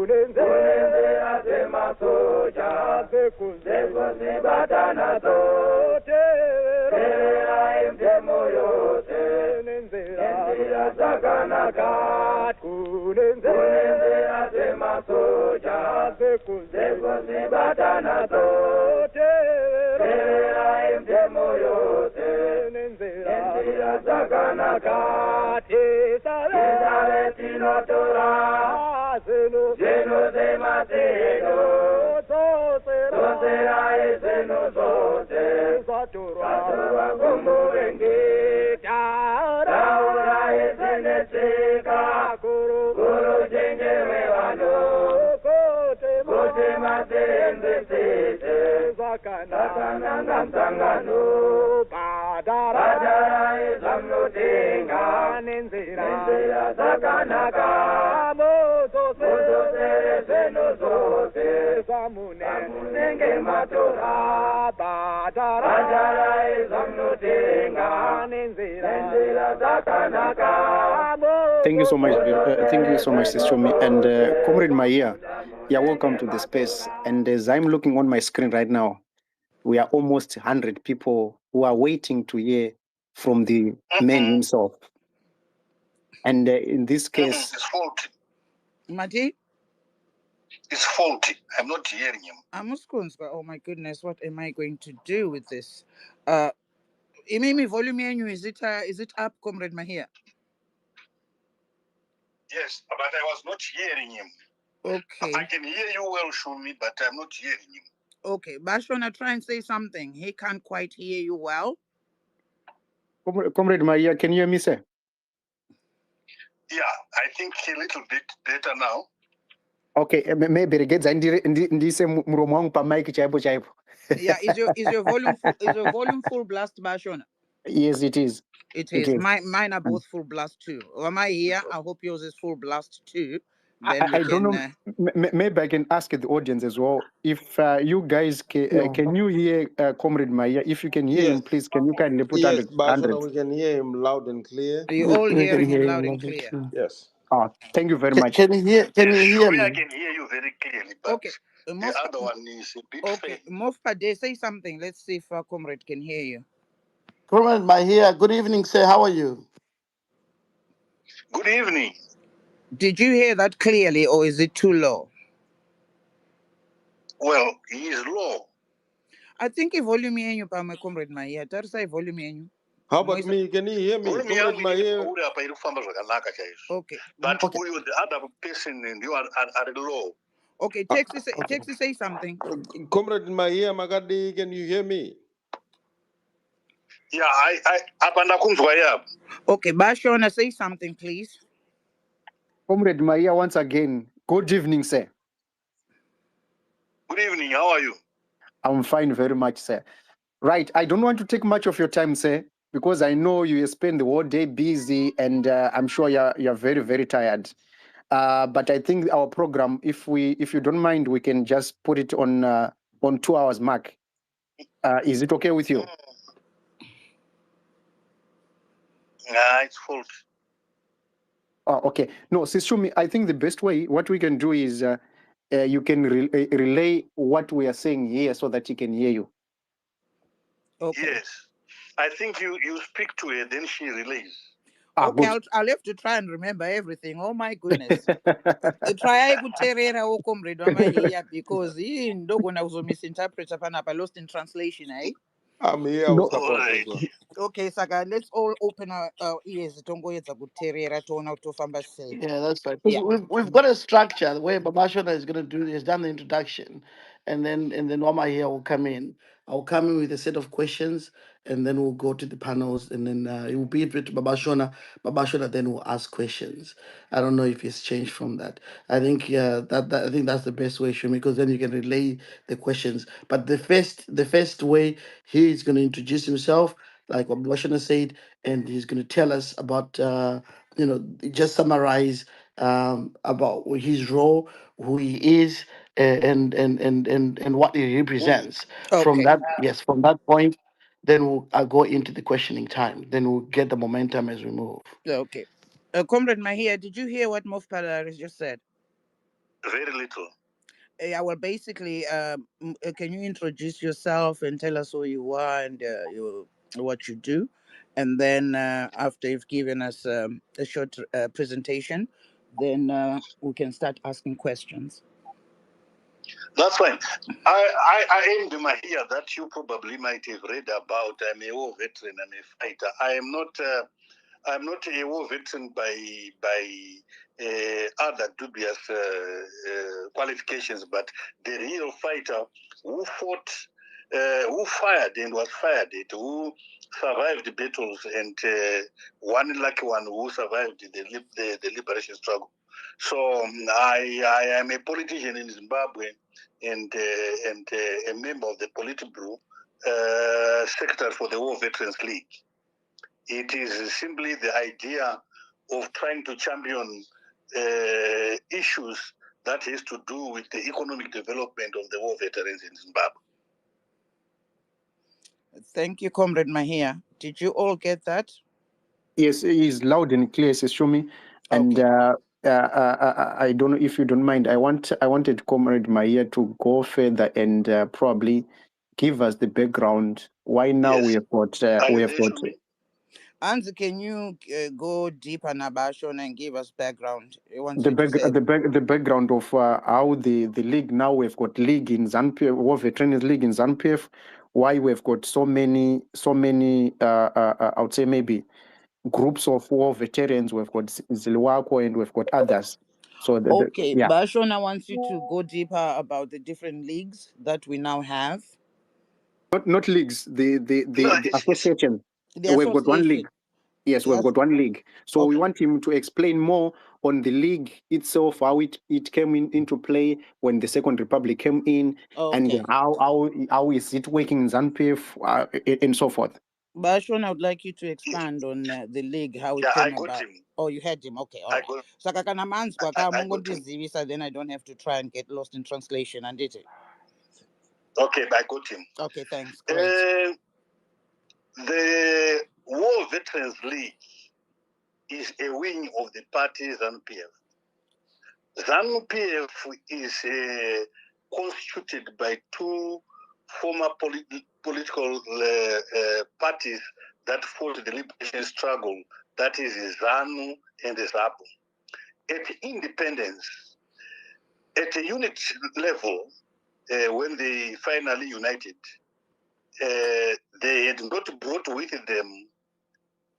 Nzira Dzemasoja, Zekuzibadana zote, Terera imtemo yote, Nzira Zakanaka, Nzira Dzemasoja, Zekuzibadana zote, Terera imtemo yote, Nzira Zakanaka, Tisare tinotora, Zeno Zemasego, Tosera Zeno Zote, Satura Gumbo Engi, Taura Zenesika, Guru Jenge Mevano, Kote Mate Sete, Zakana Sangano, Padara Zamno Tinga, Nzira Zakanaka, Moto Zeno Zote, Zamunenge Matora, Padara Zamno Tinga, Nzira Zakanaka. Thank you so much. Thank you so much, Sister Shumi. And Comrade Mahiya, you're welcome to the space. And as I'm looking on my screen right now, we are almost 100 people who are waiting to hear from the man himself. And in this case, it's faulty. Mati? It's faulty. I'm not hearing him. Oh my goodness, what am I going to do with this? Imimi volume yenu, is it up, Comrade Mahiya? Yes, but I was not hearing him. Okay. I can hear you well, Shumi, but I'm not hearing him. Okay, Bashona, try and say something. He can't quite hear you well. Comrade Mahiya, can you hear me, sir? Yeah, I think a little bit better now. Okay, maybe ndise muromo wangu pa mic chaipo. Yeah, is your volume full blast, Bashona? Yes, it is. It is. Mine are both full blast too. Am I here? I hope yours is full blast too. Then I don't know. Maybe I can ask the audience as well. If you guys can you hear Comrade Mahiya? If you can hear him, please can you kindly put 100? But we can hear him loud and clear. You all hearing him loud and clear? Yes. Thank you very much. Can you hear me? I can hear you very clearly, but okay. The other one is a bit faint. Mofpade, say something. Let's see if our comrade can hear you. Comrade Mahiya, good evening, sir. How are you? Good evening. Did you hear that clearly, or is it too low? Well, he is low. I think a volume you pa my comrade Mahiya. That's a volume you. How about me? Can you hear me? Comrade Mahiya. Okay. But the other person and you are low. Okay, Texas say something. Comrade Mahiya Magadi, can you hear me? Yeah, I Okay, Bashona, say something, please. Comrade Mahiya, once again, good evening, sir. Good evening, how are you? I'm fine very much, sir. Right, I don't want to take much of your time, sir, because I know you spend the whole day busy, and I'm sure you're very, very tired. But I think our program, if you don't mind, we can just put it on 2 hours mark. Is it okay with you? It's full. Oh, okay. No, Sister Shumi, I think the best way, what we can do is you can relay what we are saying here so that he can hear you. Okay. Yes. I think you speak to her, then she relays. Okay, I'll have to try and remember everything. Oh my goodness. Try to terera comrade because he don't misinterpret lost in translation, eh? I'm here. No. Okay, Saga, let's all open our ears. Yeah, that's right. Yeah. We've got a structure where Babashona is going to has done the introduction, and then Wama here will come in. I'll come in with a set of questions, and then we'll go to the panels, and then it will be to Babashona. Babashona then will ask questions. I don't know if it's changed from that. I think I think that's the best way, Shumi, because then you can relay the questions. But the first way, he is going to introduce himself, like what Babashona said, and he's going to tell us about just summarize about his role, who he is, and what he represents. Okay. From that point, then I'll go into the questioning time. Then we'll get the momentum as we move. Okay. Comrade Mahiya, did you hear what Mofpadaris just said? Very little. Yeah, well, basically, can you introduce yourself and tell us who you are and what you do? And then after you've given us a short presentation, then we can start asking questions. That's fine. I am the Mahiya that you probably might have read about. I'm a war veteran. I'm a fighter. I'm not a war veteran by other dubious qualifications, but the real fighter who fought, who fired and was fired at, who survived battles, and one lucky one who survived the liberation struggle. So I am a politician in Zimbabwe and a member of the Politburo, secretary for the War Veterans League. It is simply the idea of trying to champion issues that has to do with the economic development of the war veterans in Zimbabwe. Thank you, Comrade Mahiya. Did you all get that? Yes, he's loud and clear, Shomi. And Okay. I don't know if you don't mind. I wanted Comrade Mahiya to go further and probably give us the background. Why now Yes. we have got Anzi, can you go deeper Nabashon and give us background? the background of how the league now we've got league in ZANU PF, War Veterans League in ZANU PF, why we've got so many I would say maybe groups of war veterans. We've got Zilwako and we've got others. So Okay, yeah, Bashon, I want you to go deeper about the different leagues that we now have. not leagues, the association. The We've got one league. association. Yes, we've got one league. So we want him to explain more on the league itself, how it came into play when the Second Republic came in, and how is it working in ZANU PF, and so forth. Bashon, I would like you to expand on the league, how it came about. Him. Oh, you had him. Okay, all right. So then I don't have to try and get lost in translation. And did it? Okay, I got him. Okay, thanks. Great. The War Veterans League is a wing of the party ZANU PF. ZANU PF is constituted by two former political parties that fought the liberation struggle, that is ZANU and ZAPU. At independence, at a unit level, when they finally united, they had not brought with them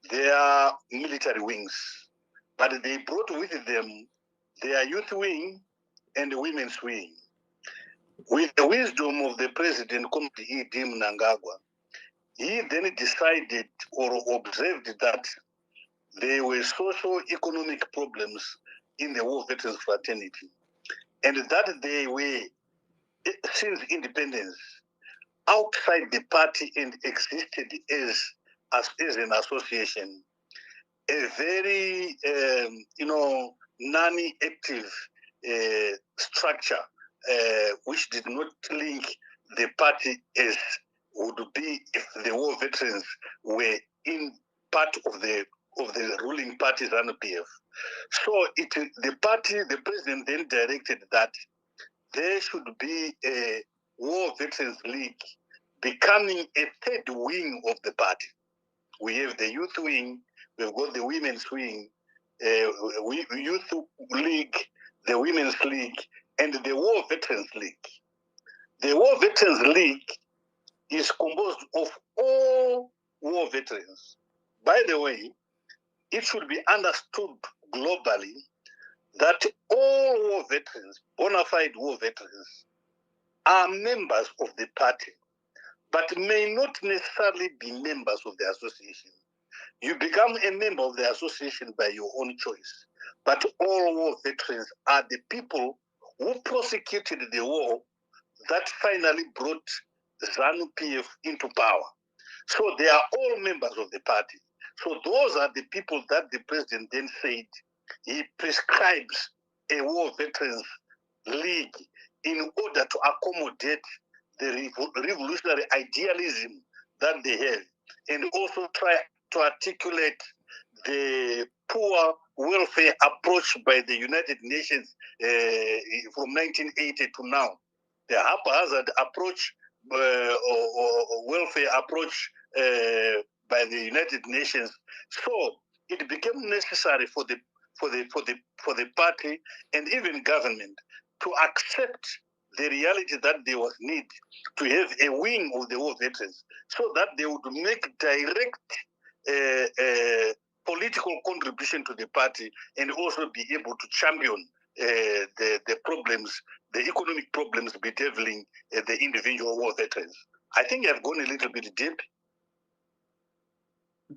their military wings, but they brought with them their youth wing and the women's wing. With the wisdom of the president, Dim Nangagwa, he then decided or observed that there were socio-economic problems in the war veterans fraternity, and that they were, since independence, outside the party and existed as an association, a very non-active structure, which did not link the party as would be if the war veterans were in part of the ruling party ZANU PF. So the president then directed that there should be a War Veterans League becoming a third wing of the party. We have the youth wing, we've got the women's wing, youth league, the women's league, and the War Veterans League. The War Veterans League is composed of all war veterans. By the way, it should be understood globally that all war veterans, bona fide war veterans, are members of the party, but may not necessarily be members of the association. You become a member of the association by your own choice, but all war veterans are the people who prosecuted the war that finally brought ZANU PF into power. So they are all members of the party. So those are the people that the president then said he prescribes a war veterans league in order to accommodate the revolutionary idealism that they have, and also try to articulate the poor welfare approach by the United Nations from 1980 to now. The haphazard approach or welfare approach by the United Nations. So it became necessary for the party and even government to accept the reality that there was need to have a wing of the war veterans, so that they would make direct political contribution to the party and also be able to champion the problems, the economic problems bedeviling the individual war veterans. I think I've gone a little bit deep.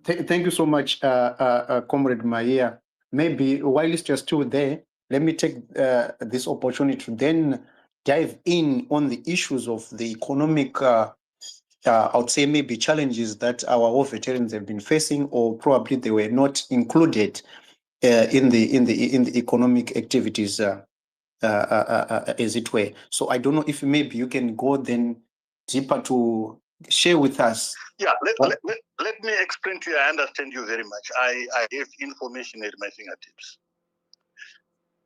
Thank you so much, Comrade Mahiya. Maybe while you're still there, let me take this opportunity to then dive in on the issues of the economic, I would say maybe challenges that our war veterans have been facing, or probably they were not included in the economic activities, as it were. So I don't know if maybe you can go then deeper to share with us. Yeah, let me explain to you. I understand you very much. I have information at my fingertips.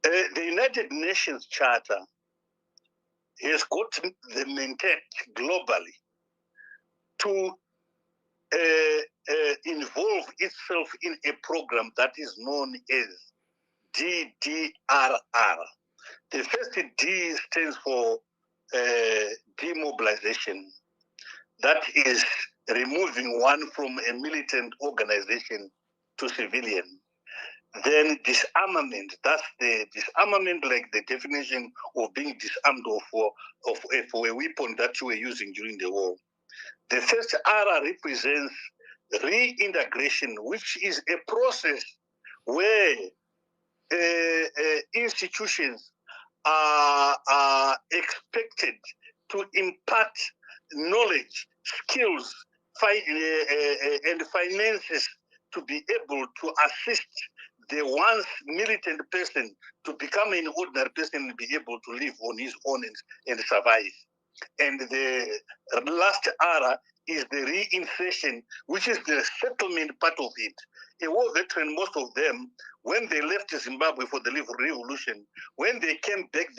The United Nations Charter has got the mandate globally to involve itself in a program that is known as DDRR. The first D stands for demobilization. That is removing one from a militant organization to civilian. Then disarmament, that's the disarmament, like the definition of being disarmed for a weapon that you were using during the war. The first R represents reintegration, which is a process where institutions are expected to impart knowledge, skills, and finances to be able to assist the once militant person to become an ordinary person and be able to live on his own and survive. And the last R is the reinsertion, which is the settlement part of it. A war veteran, most of them, when they left Zimbabwe for the revolution, when they came back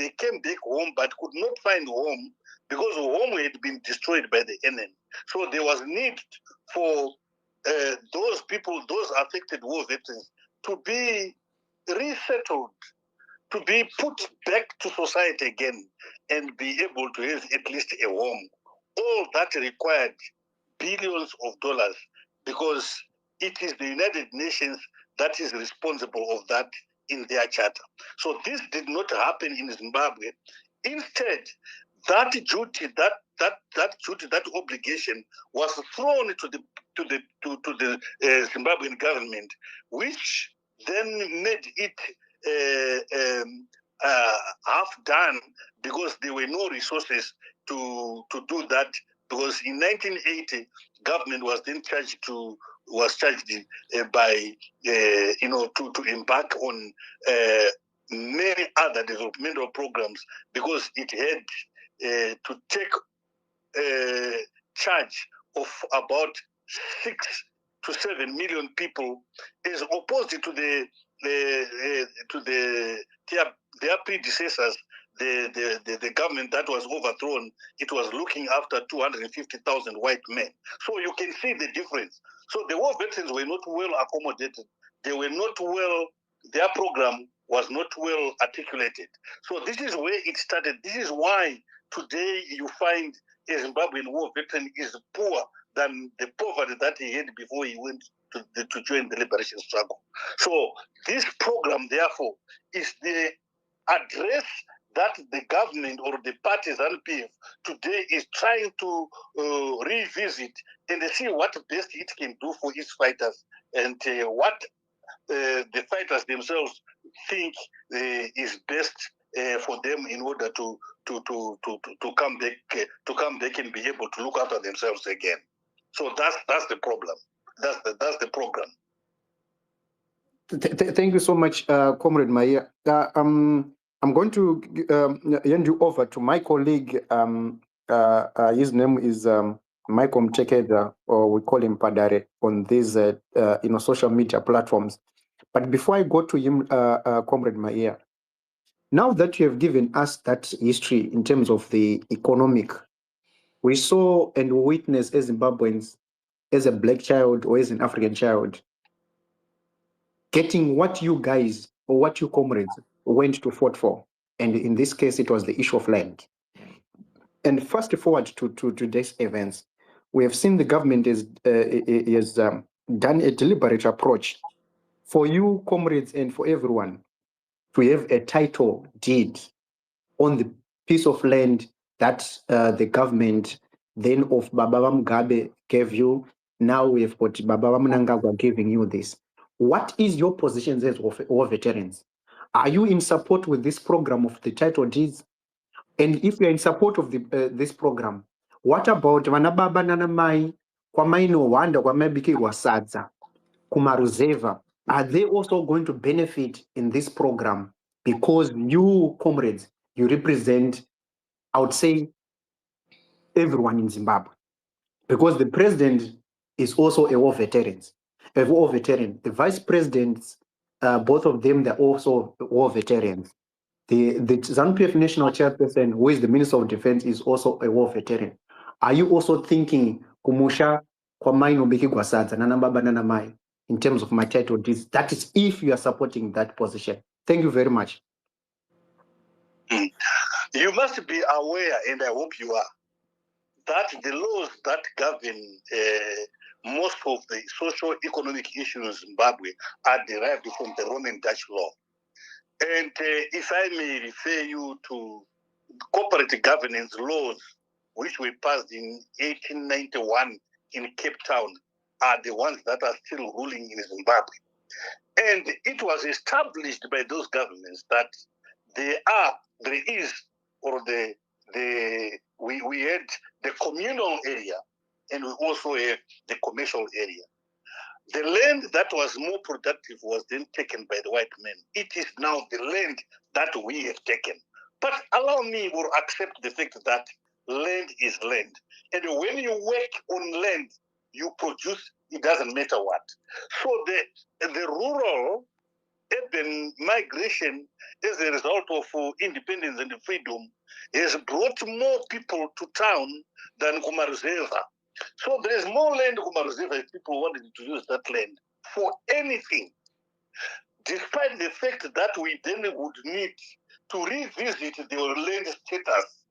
home, but could not find home because home had been destroyed by the enemy. So there was need for those people, those affected war veterans, to be resettled, to be put back to society again and be able to have at least a home. All that required billions of dollars, because it is the United Nations that is responsible of that in their charter. So this did not happen in Zimbabwe. Instead, that duty, that obligation was thrown to the Zimbabwean government, which then made it half done, because there were no resources to do that. Because in 1980, government was then charged by to embark on many other developmental programs, because it had to take charge of about 6 to 7 million people, as opposed to their predecessors. The government that was overthrown, it was looking after 250,000 white men. So you can see the difference. So the war veterans were not well accommodated. They were not well, their program was not well articulated. So this is where it started. This is why today you find a Zimbabwean war veteran is poor than the poverty that he had before he went to join the liberation struggle. So this program, therefore, is the address that the government or the party ZANU PF today is trying to revisit and see what best it can do for its fighters, and what the fighters themselves think is best for them in order to come back and be able to look after themselves again. So that's the problem. That's the program. Thank you so much, Comrade Mahiya. I'm going to hand you over to my colleague. His name is Michael Mtekeda, or we call him Padare, on these social media platforms. But before I go to him, Comrade Mahiya, now that you have given us that history in terms of the economic, we saw and witnessed as Zimbabweans, as a black child or as an African child, getting what you guys or what you comrades went to fought for. And in this case, it was the issue of land. And fast forward to today's events, we have seen the government has done a deliberate approach for you comrades and for everyone to have a title deed on the piece of land that the government then of Baba Mugabe gave you. Now we have got Baba Mnangagwa giving you this. What is your position as war veterans? Are you in support with this program of the title deeds? And if you're in support of this program, what about Vanababa Nanamai, Kwamaino Wanda, Kwamabiki Wasadza, Kumaruzeva? Are they also going to benefit in this program? Because you, comrades, you represent, I would say, everyone in Zimbabwe. Because the president is also a war veteran. The vice presidents, both of them, they're also war veterans. The ZANU PF national chairperson, who is the Minister of Defense, is also a war veteran. Are you also thinking Kumusha Kwamaino Biki Gwasadza Nanambaba Nanamai in terms of my title deeds? That is if you are supporting that position. Thank you very much. You must be aware, and I hope you are, that the laws that govern most of the socio-economic issues in Zimbabwe are derived from the Roman Dutch law. And if I may refer you to corporate governance laws, which were passed in 1891 in Cape Town, are the ones that are still ruling in Zimbabwe. And it was established by those governments that we had the communal area, and we also have the commercial area. The land that was more productive was then taken by the white men. It is now the land that we have taken. But allow me to accept the fact that land is land. And when you work on land, you produce, it doesn't matter what. So the rural urban migration as a result of independence and freedom has brought more people to town than Kumaruzeva. So there is more land in Kumaruzeva if people wanted to use that land for anything, despite the fact that we then would need to revisit the land status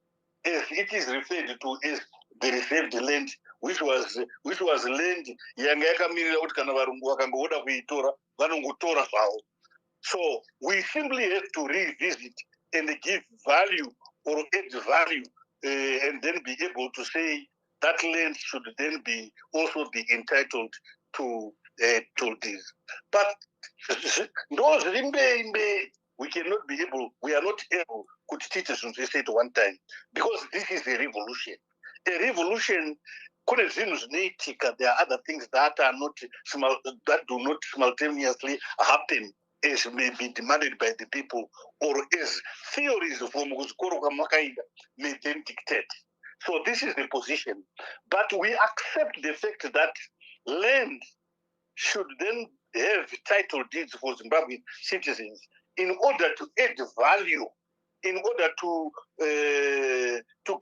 as it is referred to as the reserved land, which was land yanga yakamirira kuti kana varungu vakangoda kuitora vanongotora zvavo. So we simply have to revisit and give value or add value and then be able to say that land should then be also be entitled to this. But those we cannot be able, we are not able to teach us to say at one time, because this is a revolution. A revolution, there are other things that are not that do not simultaneously happen as may be demanded by the people, or as theories from Kuzikoro Kamakaida may then dictate. So this is the position. But we accept the fact that land should then have title deeds for Zimbabwean citizens in order to add value, in order to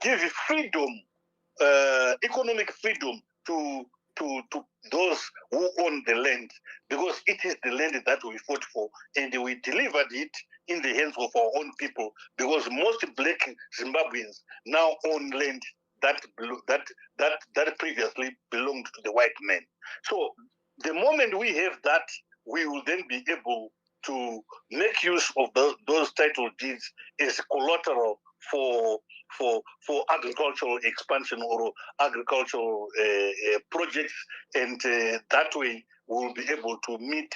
give freedom, economic freedom to those who own the land, because it is the land that we fought for, and we delivered it in the hands of our own people, because most black Zimbabweans now own land that previously belonged to the white men. So the moment we have that, we will then be able to make use of those title deeds as collateral for agricultural expansion or agricultural projects, and that way we'll be able to meet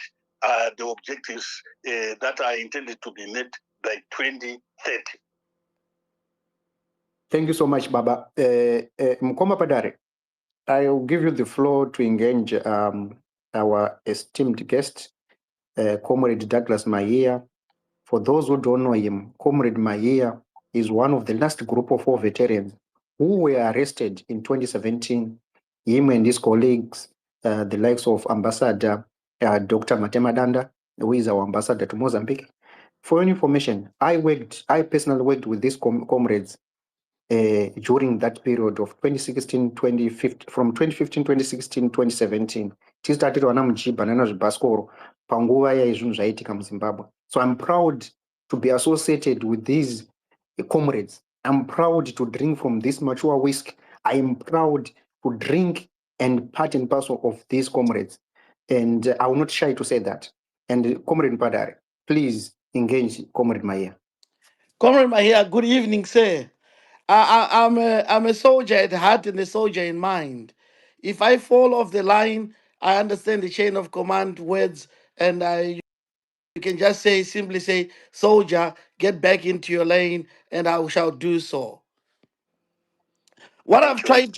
the objectives that are intended to be met by 2030. Thank you so much, Baba. Mkoma Padare, I'll give you the floor to engage our esteemed guest, Comrade Douglas Mahiya. For those who don't know him, Comrade Mahiya is one of the last group of war veterans who were arrested in 2017. Him and his colleagues, the likes of Ambassador Dr. Matema Danda, who is our ambassador to Mozambique. For your information, I personally worked with these comrades during that period of 2016, 2015, from 2015, 2016, 2017. Tisitati vana muchiba nana zvibhasikoro panguva yaizvinhu zvaitika muZimbabwe. So I'm proud to be associated with these comrades. I'm proud to drink from this mature whiskey. I am proud to drink and part and parcel of these comrades. And I will not shy to say that. And Comrade Padare, please engage Comrade Mahiya. Comrade Mahiya, good evening, sir. I'm a soldier at heart and a soldier in mind. If I fall off the line, I understand the chain of command words, and you can just simply say, soldier, get back into your lane, and I shall do so. What I've tried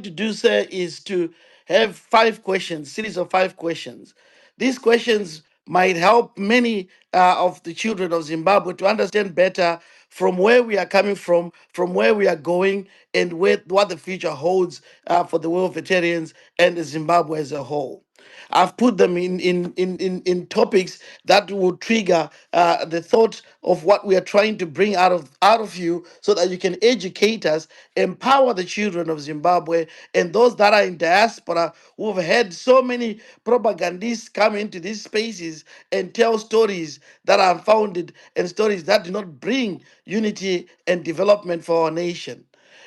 to do, sir, is to have 5 questions, series of 5 questions. These questions might help many of the children of Zimbabwe to understand better from where we are coming from where we are going, and what the future holds for the war veterans and Zimbabwe as a whole. I've put them in topics that will trigger the thought of what we are trying to bring out of you, so that you can educate us, empower the children of Zimbabwe and those that are in diaspora who've had so many propagandists come into these spaces and tell stories that are unfounded and stories that do not bring unity and development for our nation.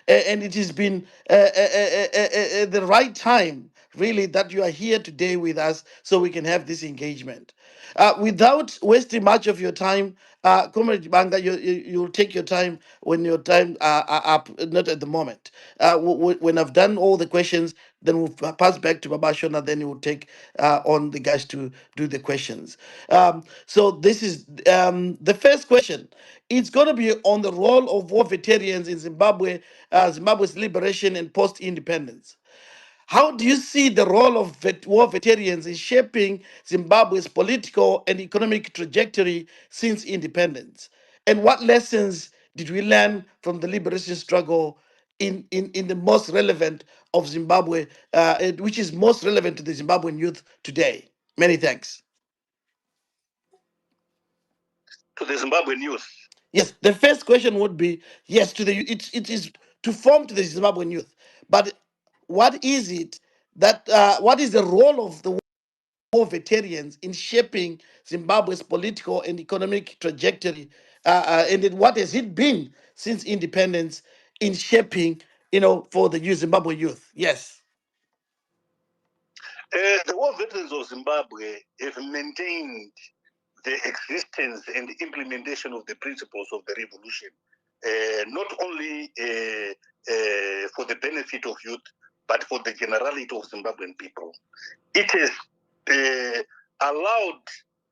And it has been the right time, really, that you are here today with us so we can have this engagement. Without wasting much of your time, Comrade Banga, you'll take your time when your time are up, not at the moment. When I've done all the questions, then we'll pass back to Babashona, then he will take on the guys to do the questions. So this is the first question. It's going to be on the role of war veterans in Zimbabwe, Zimbabwe's liberation and post-independence. How do you see the role of war veterans in shaping Zimbabwe's political and economic trajectory since independence? And what lessons did we learn from the liberation struggle in the most relevant of Zimbabwe, which is most relevant to the Zimbabwean youth today? Many thanks. To the Zimbabwean youth. Yes, the first question would be yes to the it is to form to the Zimbabwean youth, but what is it that what is the role of the war veterans in shaping Zimbabwe's political and economic trajectory, and what has it been since independence in shaping, for the Zimbabwe youth? Yes. The war veterans of Zimbabwe have maintained the existence and implementation of the principles of the revolution, not only for the benefit of youth, but for the generality of Zimbabwean people. It has allowed,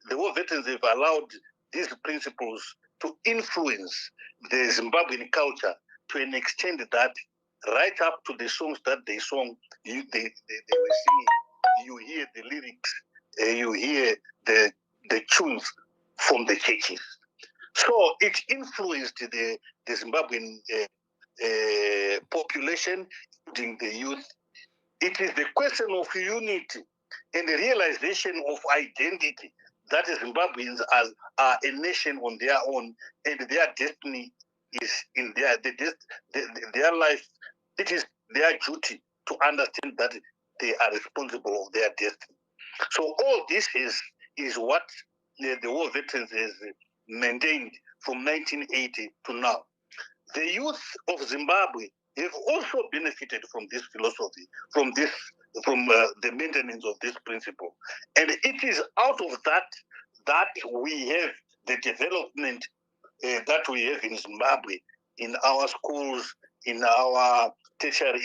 the war veterans have allowed these principles to influence the Zimbabwean culture to an extent that right up to the songs that they sung, they were singing, you hear the lyrics, you hear the tunes from the churches. So it influenced the Zimbabwean population, including the youth. It is the question of unity and the realization of identity that Zimbabweans are a nation on their own, and their destiny is in their life. It is their duty to understand that they are responsible of their destiny. So all this is what the war veterans has maintained from 1980 to now. The youth of Zimbabwe have also benefited from this philosophy, from the maintenance of this principle, and it is out of that we have the development that we have in Zimbabwe, in our schools, in our tertiary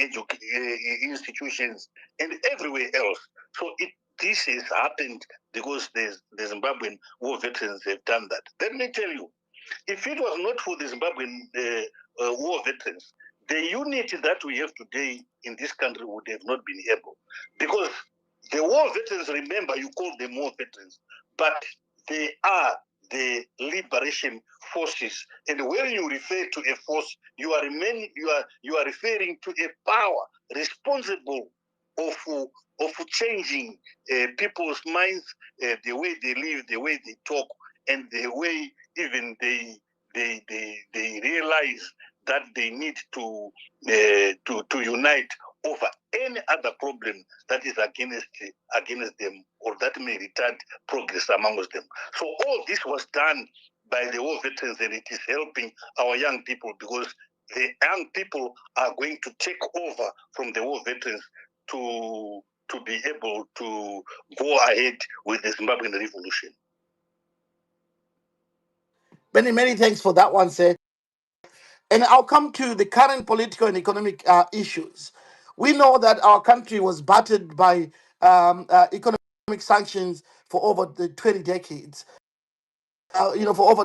institutions, and everywhere else. So this has happened because the Zimbabwean war veterans have done that. Let me tell you, if it was not for the Zimbabwean war veterans, the unity that we have today in this country would have not been able. Because the war veterans, remember, you call them war veterans, but they are the liberation forces. And when you refer to a force, you are referring to a power responsible of changing people's minds, the way they live, the way they talk, and the way even they realize that they need to unite over any other problem that is against them or that may retard progress amongst them. So all this was done by the war veterans, and it is helping our young people, because the young people are going to take over from the war veterans to be able to go ahead with the Zimbabwean revolution. Many thanks for that one, sir. And I'll come to the current political and economic issues. We know that our country was battered by economic sanctions for over the 20 decades. For over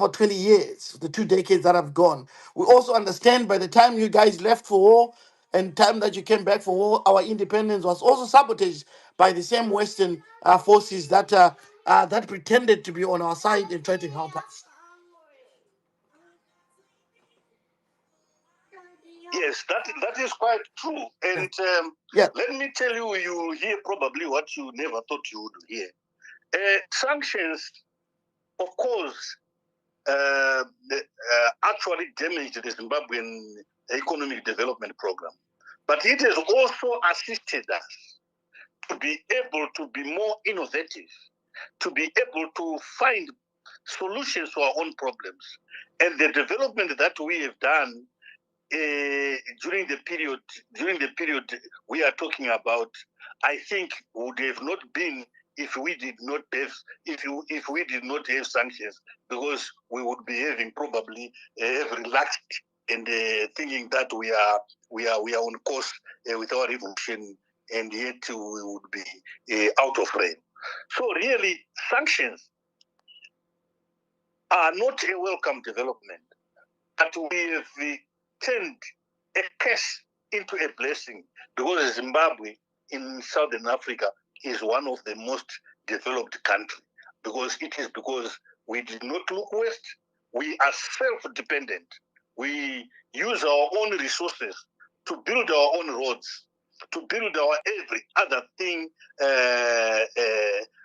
20 years, the 2 decades that have gone. We also understand by the time you guys left for war and time that you came back for war, our independence was also sabotaged by the same Western forces that that pretended to be on our side and tried to help us. Yes, that is quite true. And Yeah. let me tell you, you hear probably what you never thought you would hear. Sanctions, of course, actually damaged the Zimbabwean economic development program. But it has also assisted us to be able to be more innovative, to be able to find solutions to our own problems. And the development that we have done during the period we are talking about, I think would have not been if we did not have sanctions, because we would be having probably have relaxed and thinking that we are on course with our revolution, and yet we would be out of frame. So really, sanctions are not a welcome development, but we have turned a curse into a blessing, because Zimbabwe in Southern Africa is one of the most developed countries, because we did not look west. We are self-dependent. We use our own resources to build our own roads, to build our every other thing,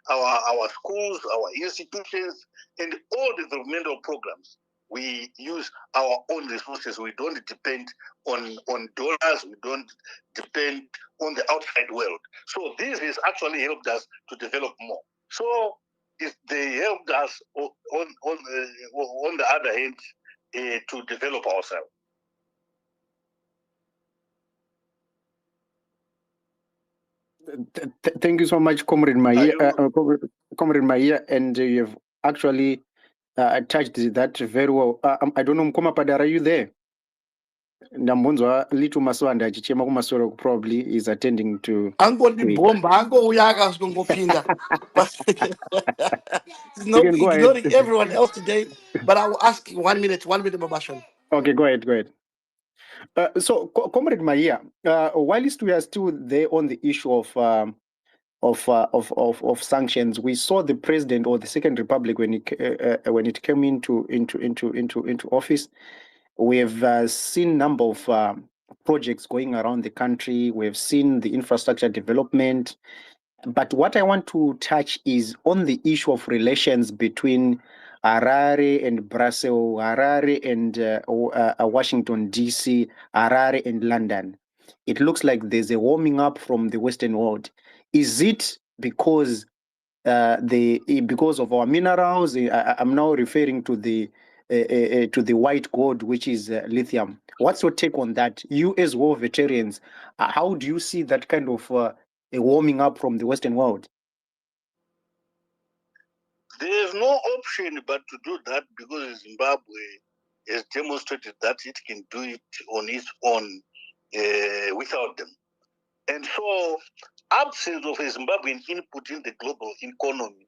our schools, our institutions, and all the developmental programs. We use our own resources. We don't depend on dollars. We don't depend on the outside world. So this has actually helped us to develop more. So they helped us on the other hand to develop ourselves. Thank you so much, Comrade Mahiya. Comrade Mahiya, and you have actually touched that very well. I don't know, Mkoma Padara, are you there? Ndambonzwa Litu Maswanda achichema kumasoro probably is attending to. Uncle the bomb, Uncle Uyaga's going to go pinga. He's not ignoring everyone else today, but I will ask you 1 minute, Babashon. Okay, go ahead. So, Comrade Mahiya, whilst we are still there on the issue of sanctions, we saw the president or the Second Republic when it came into office. We have seen number of projects going around the country. We have seen the infrastructure development. But what I want to touch is on the issue of relations between Harare and Brussels, Harare and Washington, D.C., Harare and London. It looks like there's a warming up from the Western world. Is it because because of our minerals? I'm now referring to the white gold, which is lithium. What's your take on that? You as war veterans, how do you see that kind of a warming up from the Western world? There is no option but to do that, because Zimbabwe has demonstrated that it can do it on its own without them. And so, absence of a Zimbabwean input in the global economy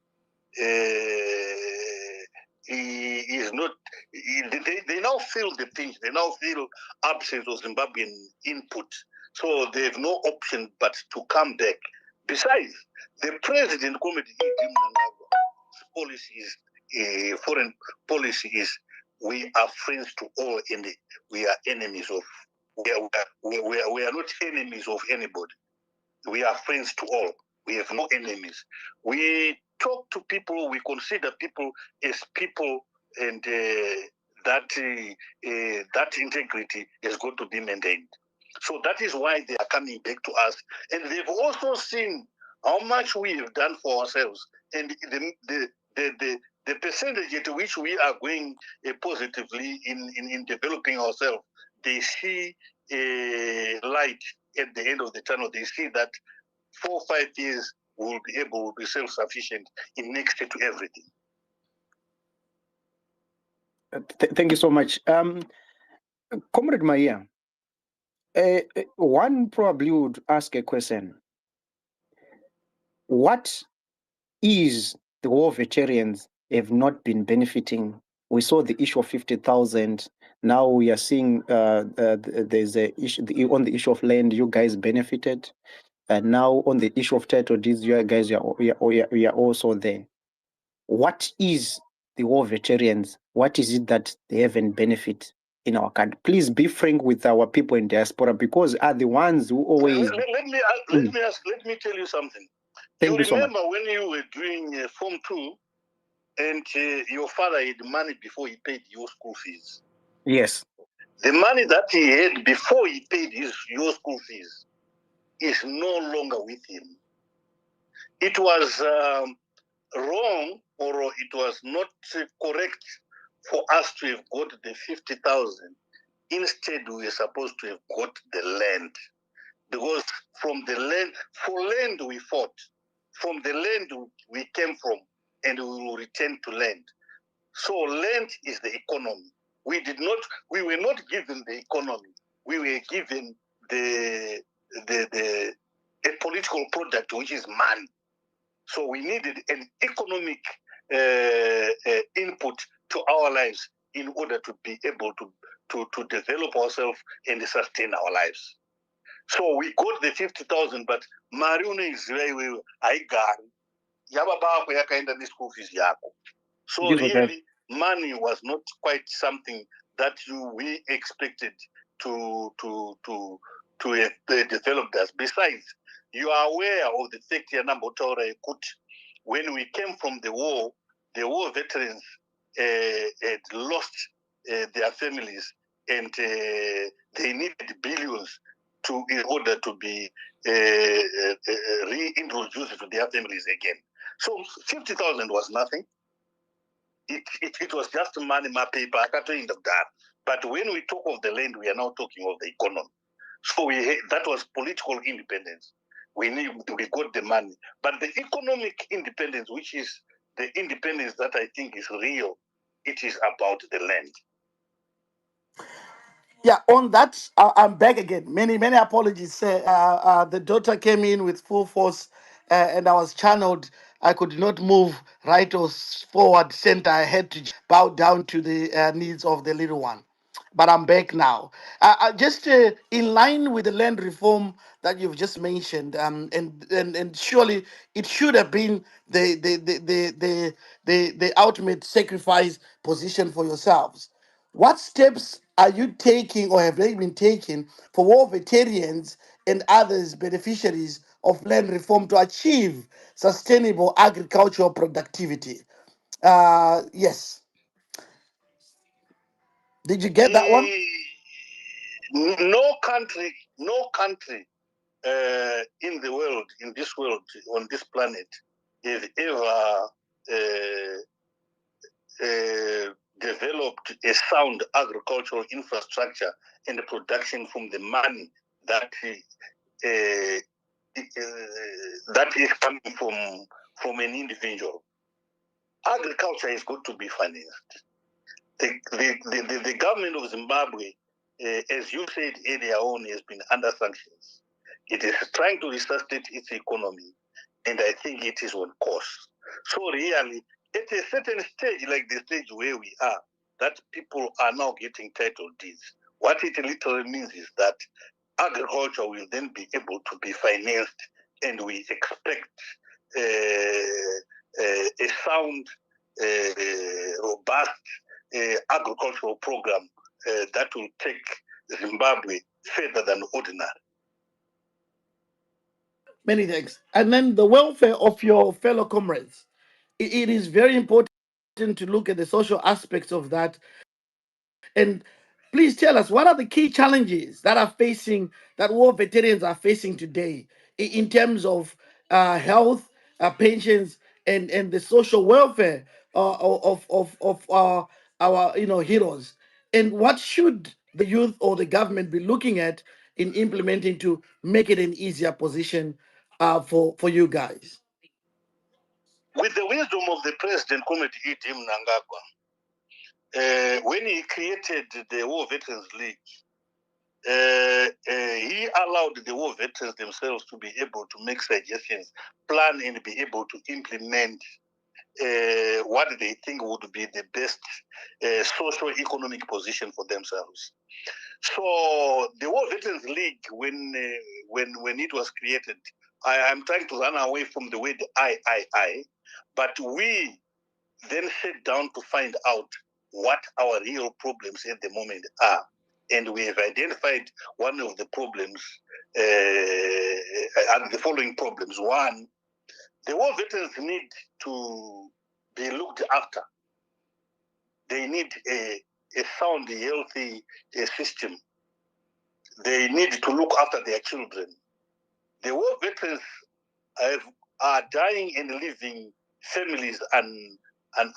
is not. They now feel the pinch. They now feel absence of Zimbabwean input. So they have no option but to come back. Besides, the president, policy is foreign policy is we are friends to all, we are enemies of. We are not enemies of anybody. We are friends to all. We have no enemies. We talk to people, we consider people as people, and that integrity is going to be maintained. So that is why they are coming back to us. And they've also seen how much we have done for ourselves, and the percentage at which we are going positively in developing ourselves. They see a light at the end of the tunnel. They see that 4 or 5 years we will be able to be self-sufficient in next to everything. Thank you so much. Comrade Mahiya, one probably would ask a question. What is the war veterans have not been benefiting? We saw the issue of 50,000. Now we are seeing there's a issue on the issue of land. You guys benefited, and now on the issue of title deeds, you guys are also there. What is the war veterans? What is it that they haven't benefit in our country? Please be frank with our people in diaspora, because are the ones who always. Let me tell you something. Thank you so much. Remember when you were doing Form 2 and your father had money before he paid your school fees? Yes. The money that he had before he paid your school fees is no longer with him. It was wrong, or it was not correct for us to have got the 50,000. Instead, we were supposed to have got the land. Because from the land, for land we fought. From the land we came from, and we will return to land. So land is the economy. We were not given the economy. We were given a political product, which is money. So we needed an economic input to our lives in order to be able to develop ourselves and sustain our lives. So we got the 50,000, but Mariune is very I got Yababa yakaenda ni school fees yako. So really, money was not quite something that we expected to have developed us. Besides, you are aware of the fact here, when we came from the war veterans had lost their families, and they needed billions in order to be reintroduced to their families again. So 50,000 was nothing. It was just money, my paper, but when we talk of the land, we are now talking of the economy. So that was political independence. We got the money. But the economic independence, which is the independence that I think is real, it is about the land. Yeah, on that, I'm back again. Many apologies. The daughter came in with full force, and I was channeled. I could not move right or forward, center. I had to bow down to the needs of the little one. But I'm back now. Just in line with the land reform that you've just mentioned, and surely it should have been the ultimate sacrifice position for yourselves. What steps are you taking or have they been taking for war veterans and others beneficiaries of land reform to achieve sustainable agricultural productivity? Yes. Did you get that one? No country in the world, in this world, on this planet, has ever developed a sound agricultural infrastructure and production from the money that is coming from an individual. Agriculture is going to be financed. The government of Zimbabwe, as you said earlier on, has been under sanctions. It is trying to resuscitate its economy, and I think it is on course. So really, at a certain stage, like the stage where we are, that people are now getting title deeds. What it literally means is that agriculture will then be able to be financed, and we expect a sound, robust agricultural program that will take Zimbabwe further than ordinary. Many thanks. And then the welfare of your fellow comrades. It is very important to look at the social aspects of that. And please tell us, what are the key challenges that are facing, that war veterans are facing today in terms of health, pensions, and the social welfare of our heroes? And what should the youth or the government be looking at in implementing to make it an easier position for you guys? With the wisdom of the president, Comrade Idim Nangagwa, when he created the War Veterans League, he allowed the war veterans themselves to be able to make suggestions, plan, and be able to implement what they think would be the best socio-economic position for themselves. So the War Veterans League, when it was created, I'm trying to run away from the word I, but we then sit down to find out what our real problems at the moment are. And we have identified one of the problems, and the following problems. One, the war veterans need to be looked after. They need a sound, healthy system. They need to look after their children. The war veterans are dying and leaving families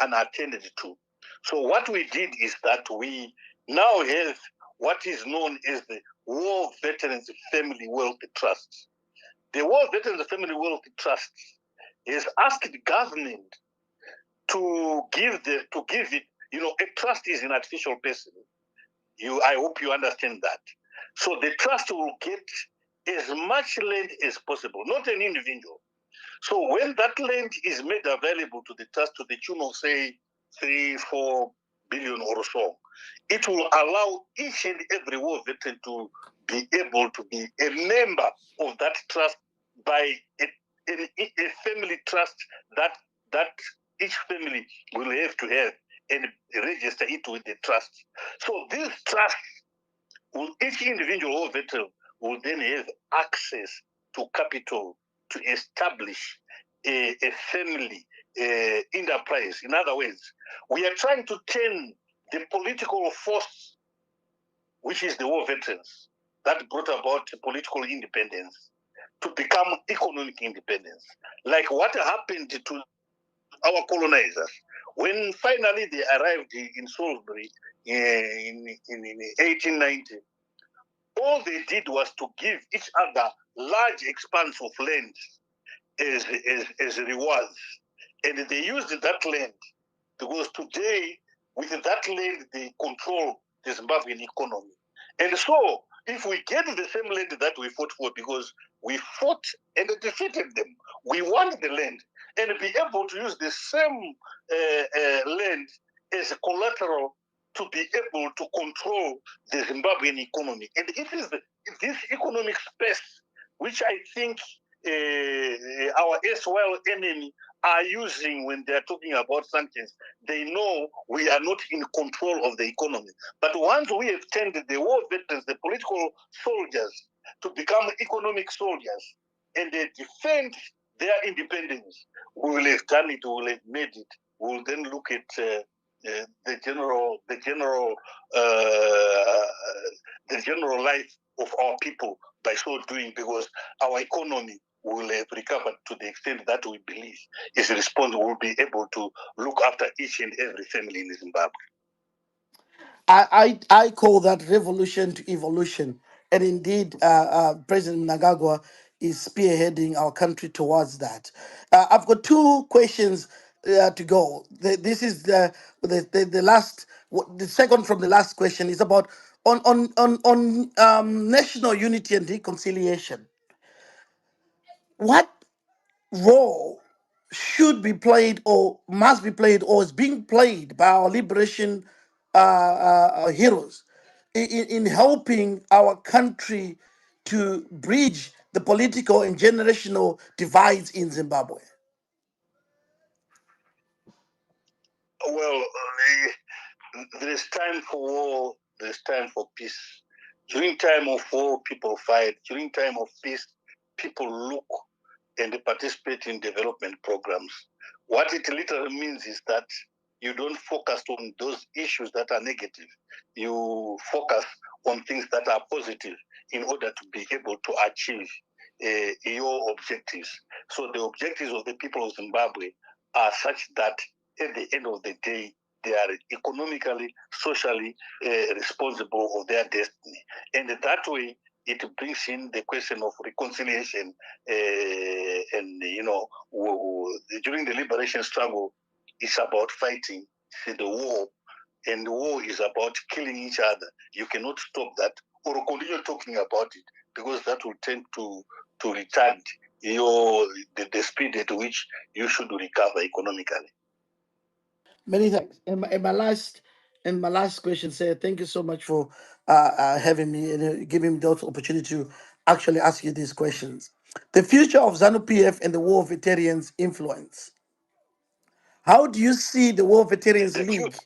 unattended to. So what we did is that we now have what is known as the War Veterans Family Wealth Trust. The War Veterans Family Wealth Trust has asked the government to give it. A trust is an artificial person. I hope you understand that. So the trust will get as much land as possible, not an individual. So when that land is made available to the trust to the tune of, say, 3-4 billion or so, it will allow each and every war veteran to be able to be a member of that trust by a family trust that each family will have to have and register it with the trust. So this trust, each individual war veteran will then have access to capital to establish a family enterprise. In other words, we are trying to turn the political force, which is the war veterans, that brought about political independence, to become economic independence. Like what happened to our colonizers. When finally they arrived in Salisbury in 1890, all they did was to give each other large expanse of land as rewards. And they used that land because today, with that land, they control the Zimbabwean economy. And so, if we get the same land that we fought for, because we fought and defeated them, we want the land and be able to use the same land as a collateral to be able to control the Zimbabwean economy. And it is this economic space which I think our erstwhile enemy are using when they are talking about sanctions. They know we are not in control of the economy. But once we have turned the war veterans, the political soldiers, to become economic soldiers, and they defend their independence, we will have done it, we will have made it. We will then look at the general life of our people by so doing, because our economy will have recovered to the extent that we believe is responsible, will be able to look after each and every family in Zimbabwe. I call that revolution to evolution. And indeed, President Nagagwa is spearheading our country towards that. I've got two questions to go. This is the last, the second from the last question is about on national unity and reconciliation. What role should be played or must be played or is being played by our liberation heroes in helping our country to bridge the political and generational divides in Zimbabwe? Well, there is time for war, there is time for peace. During time of war, people fight. During time of peace, people look and participate in development programs. What it literally means is that you don't focus on those issues that are negative. You focus on things that are positive in order to be able to achieve your objectives. So the objectives of the people of Zimbabwe are such that at the end of the day, they are economically, socially responsible of their destiny. And that way, it brings in the question of reconciliation. And, during the liberation struggle, it's about fighting the war. And the war is about killing each other. You cannot stop that or continue talking about it, because that will tend to retard the speed at which you should recover economically. Many thanks. And my last question, sir. Thank you so much for having me and giving me the opportunity to actually ask you these questions. The future of ZANU PF and the War Veterans influence. How do you see the War Veterans League's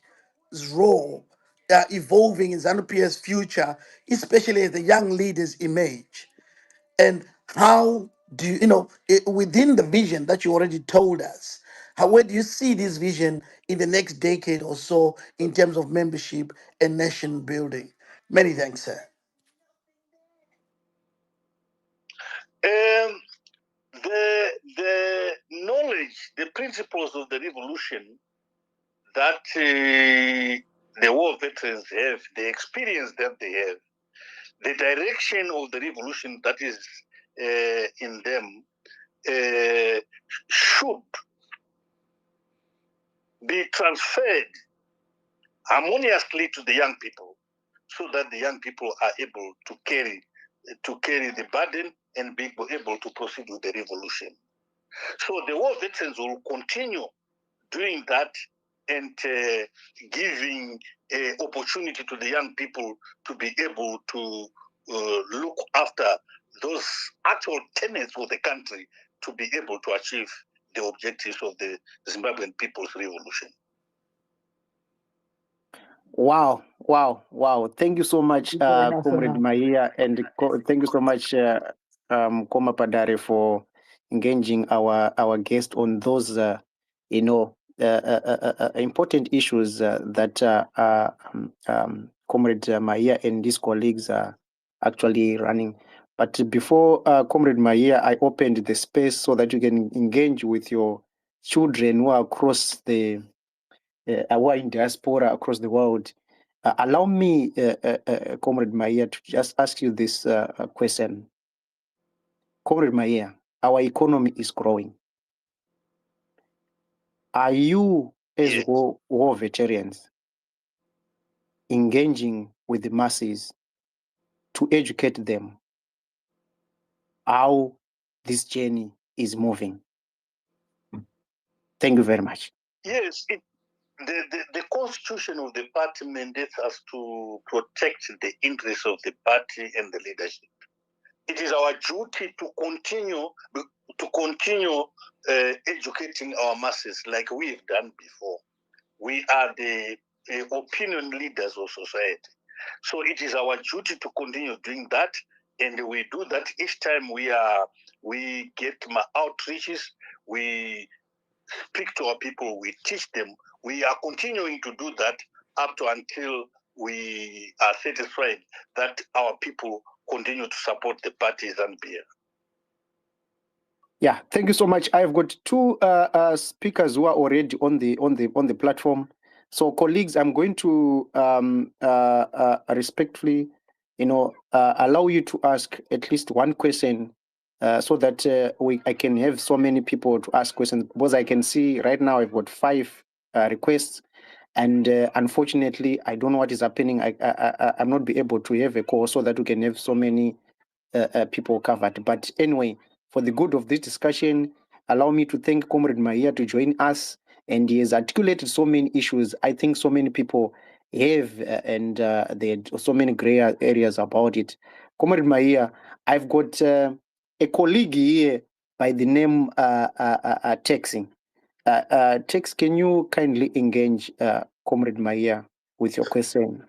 role evolving in ZANU PF's future, especially as the young leaders emerge? And how do within the vision that you already told us, where do you see this vision in the next decade or so in terms of membership and nation building? Many thanks, sir. The knowledge, the principles of the revolution that the war veterans have, the experience that they have, the direction of the revolution that is in them should be transferred harmoniously to the young people, so that the young people are able to carry the burden and be able to proceed with the revolution. So the war veterans will continue doing that and giving opportunity to the young people to be able to look after those actual tenets of the country to be able to achieve the objectives of the Zimbabwean people's revolution. Wow, wow, wow. Thank you so much, Comrade Mahiya, and thank you so much, Koma Padare, for engaging our guest on those, important issues that Comrade Mahiya and his colleagues are actually running. But before Comrade Mahiya, I opened the space so that you can engage with your children who are across the who are in diaspora across the world. Allow me, Comrade Mahiya, to just ask you this question. Comrade Mahiya, our economy is growing. Are you, as Yes. war veterans, engaging with the masses to educate them how this journey is moving? Thank you very much. Yes, the constitution of the party mandates us to protect the interests of the party and the leadership. It is our duty to continue educating our masses like we've done before. We are the opinion leaders of society. So it is our duty to continue doing that, and we do that each time we get outreaches, we speak to our people, we teach them. We are continuing to do that up to until we are satisfied that our people continue to support the parties and beer. Yeah, thank you so much. I've got two speakers who are already on the platform. So, colleagues, I'm going to respectfully, allow you to ask at least one question, so that I can have so many people to ask questions. Because I can see right now I've got 5 requests, and unfortunately, I don't know what is happening. I'm not be able to have a call so that we can have so many people covered. But anyway, for the good of this discussion, allow me to thank Comrade Mahiya to join us. And he has articulated so many issues. I think so many people have, and there are so many gray areas about it. Comrade Mahiya, I've got a colleague here by the name Texing. Tex, can you kindly engage Comrade Mahiya with your question?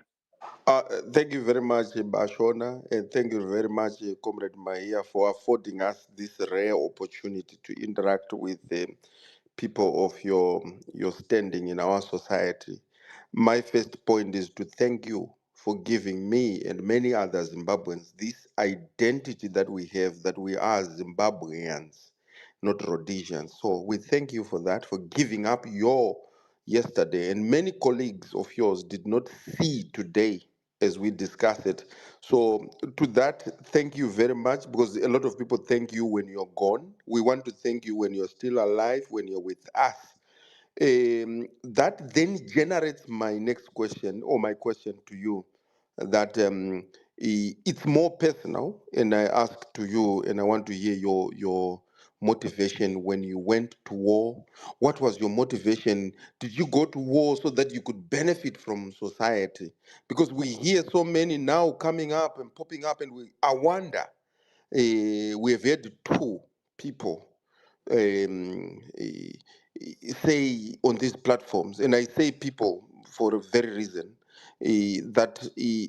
Thank you very much, Bashona, and thank you very much, Comrade Mahiya, for affording us this rare opportunity to interact with the people of your standing in our society. My first point is to thank you for giving me and many other Zimbabweans this identity that we have, that we are Zimbabweans, not Rhodesians. So we thank you for that, for giving up your yesterday. And many colleagues of yours did not see today as we discuss it. So to that, thank you very much, because a lot of people thank you when you're gone. We want to thank you when you're still alive, when you're with us. That then generates my next question, or my question to you, that it's more personal, and I ask to you, and I want to hear your motivation when you went to war. What was your motivation? Did you go to war so that you could benefit from society? Because we hear so many now coming up and popping up, and I wonder. We have had two people say on these platforms, and I say people for a very reason, that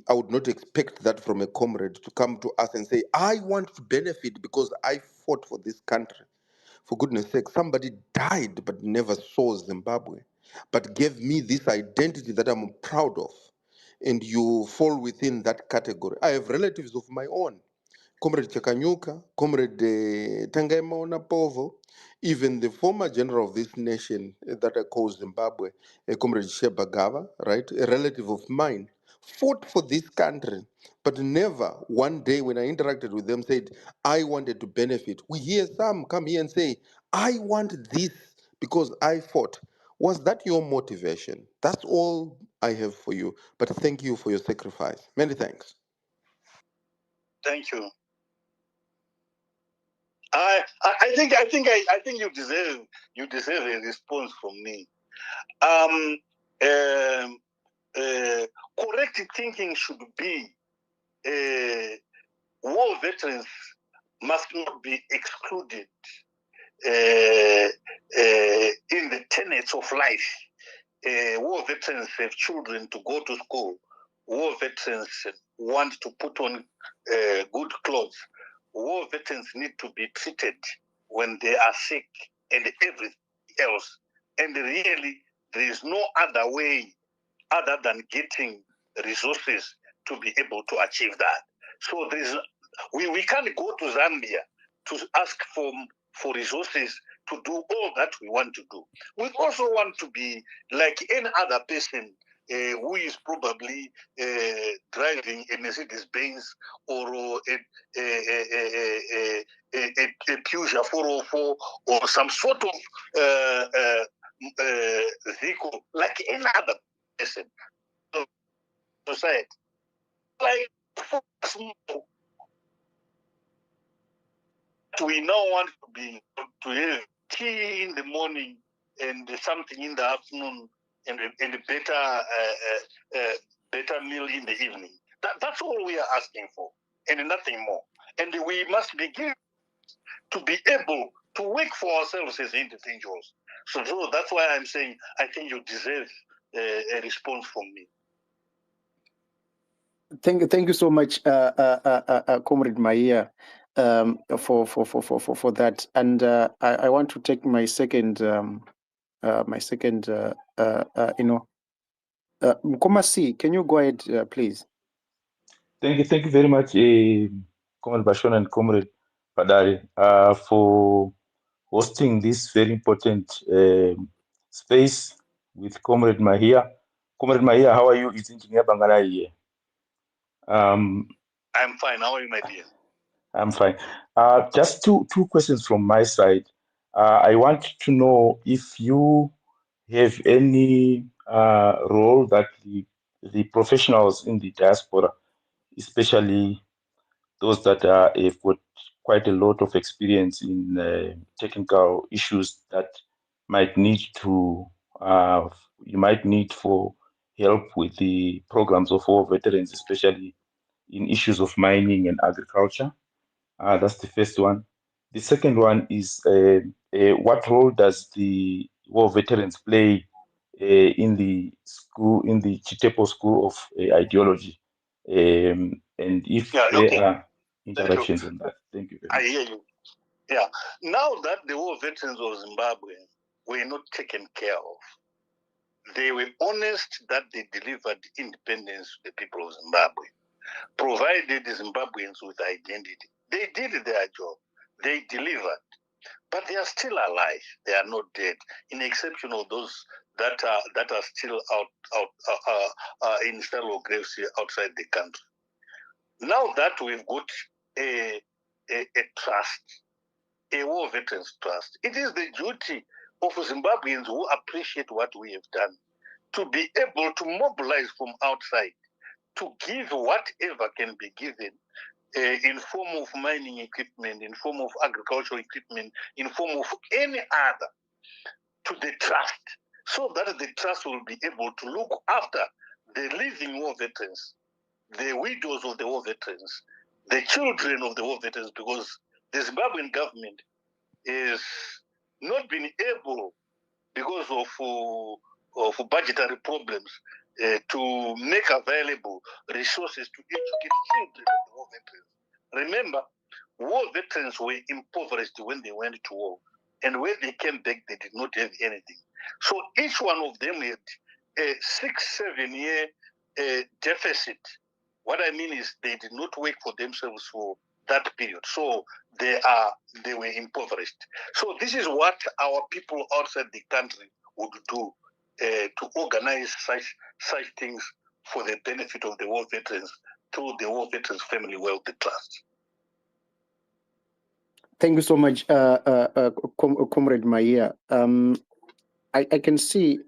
I would not expect that from a comrade to come to us and say, I want to benefit because I fought for this country. For goodness sake, somebody died but never saw Zimbabwe, but gave me this identity that I'm proud of. And you fall within that category. I have relatives of my own, Comrade Chakanyuka, Comrade Tangaima Povo, even the former general of this nation that I call Zimbabwe, Comrade Sheba Gava, right, a relative of mine, fought for this country, but never one day when I interacted with them said, I wanted to benefit. We hear some come here and say, I want this because I fought. Was that your motivation? That's all I have for you. But thank you for your sacrifice. Many thanks. Thank you. I think you deserve a response from me. Um, um, Correct thinking should be war veterans must not be excluded in the tenets of life. War veterans have children to go to school. War veterans want to put on good clothes. War veterans need to be treated when they are sick and everything else. And really, there is no other way other than getting resources to be able to achieve that. So we can't go to Zambia to ask for resources to do all that we want to do. We also want to be like any other person who is probably driving a Mercedes Benz or a Peugeot 404 or some sort of vehicle like any other person. Society. Like we now want to have tea in the morning and something in the afternoon and a better meal in the evening. That's all we are asking for, and nothing more. And we must begin to be able to work for ourselves as individuals. So that's why I'm saying I think you deserve a response from me. Thank you so much, Comrade Mahiya, for that. And I want to take my second, Mkomasi, can you go ahead, please? Thank you very much, Comrade Bashon and Comrade Padari, for hosting this very important space with Comrade Mahiya. Comrade Mahiya, how are you? It's Engineer Bangala here. I'm fine. How are you, my dear? I'm fine. Just two questions from my side. I want to know if you have any role that the professionals in the diaspora, especially those that have got quite a lot of experience in technical issues that might need to, you might need for help with the programs of war veterans, especially in issues of mining and agriculture. That's the first one. The second one is what role does the war veterans play in the school, in the Chitepo School of Ideology, and if Yeah, there okay. are Thank you. interactions on that. Thank you very I much. hear you. Yeah. Now that the war veterans of Zimbabwe were not taken care of, they were honest that they delivered independence to the people of Zimbabwe, provided the Zimbabweans with identity. They did their job. They delivered. But they are still alive. They are not dead, in exception of those that are still in shallow graves here outside the country. Now that we've got a trust, a war veterans trust, it is the duty of Zimbabweans who appreciate what we have done to be able to mobilize from outside, to give whatever can be given in form of mining equipment, in form of agricultural equipment, in form of any other, to the trust, so that the trust will be able to look after the living war veterans, the widows of the war veterans, the children of the war veterans, because the Zimbabwean government is not been able, because of budgetary problems, to make available resources to educate children of the war veterans. Remember, war veterans were impoverished when they went to war, and when they came back, they did not have anything. So each one of them had a 6-7 year deficit. What I mean is they did not work for themselves for that period. So they were impoverished. So this is what our people outside the country would do to organize such things for the benefit of the war veterans through the War Veterans Family Wealth Trust. Thank you so much, Comrade Mahiya. I can see,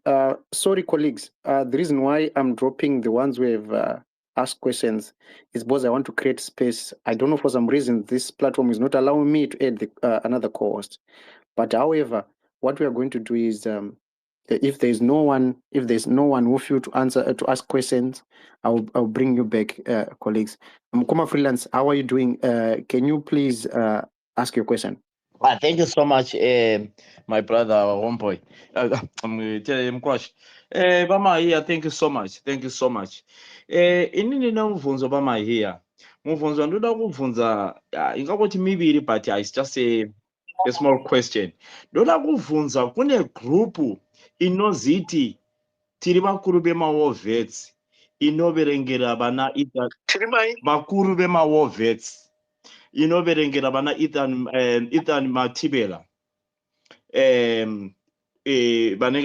sorry, colleagues, the reason why I'm dropping the ones who have asked questions is because I want to create space. I don't know, for some reason, this platform is not allowing me to add another co-host. But however, what we are going to do is, if there's no one who feel to answer to ask questions, I'll bring you back, colleagues. Mkoma Freelance, how are you doing? Can you please ask your question? Thank you so much, my brother, homeboy. Mkwashi. Mahiya, thank you so much. Thank you so much. Inini mubvunzo Mahiya. Mubvunzo ndoda kubvunza ingangoti miviri, but it's just a small question. Ndoda kubvunza kune group inoziti tiri vakuru vema-war vets inoverengera vana vakuru vema-war vets inoverengera vana Ethan Matibela vanenge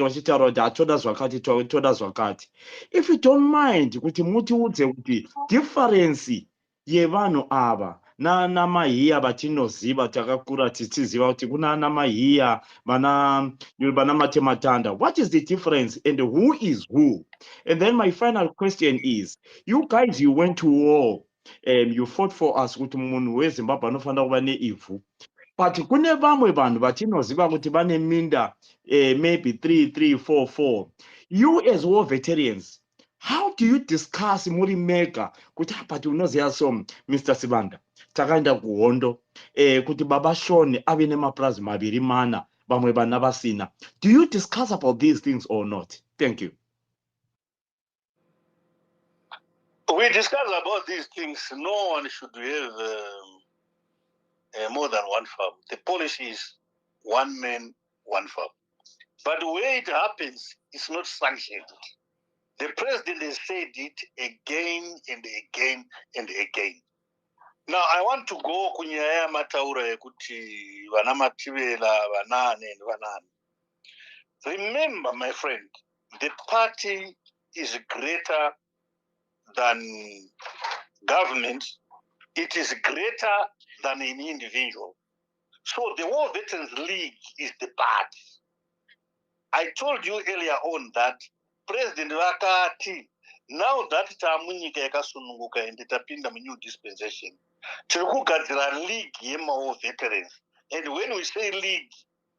vachitaura kuti hatoda zvakati toda zvakati. If you don't mind kuti mutiudze kuti difference yevanhu ava nana Mahiya vatinoziva, takakura tichiziva kuti kuna ana Mahiya, vana Matematanda, what is the difference and who is who? And then my final question is, you guys, you went to war, you fought for us kuti munhu weZimbabwe anofanira kuva neivhu, but kune vamwe vanhu vatinoziva kuti vane minda maybe 3, 3, 4, 4. You as war veterans, how do you discuss muri mega kuti but unoziva so Mr. Sibanda takaenda kuhondo kuti baba Shoni ave nemapurazi 2 mana vamwe vana vasina? Do you discuss about these things or not? Thank you. We discuss about these things. No one should have more than one farm. The policy is one man, one farm. But the way it happens, it's not sanctioned. The president has said it again and again and again. Now, I want to go kunyaya mataura ekuti vana Matibela, vanane and vanane. Remember, my friend, the party is greater than government. It is greater than an individual. So the War Veterans League is the party. I told you earlier on that President Vakati, now that tamunyika yakasununguka and tapinda new dispensation, tirikugadzira league yema veterans. And when we say league,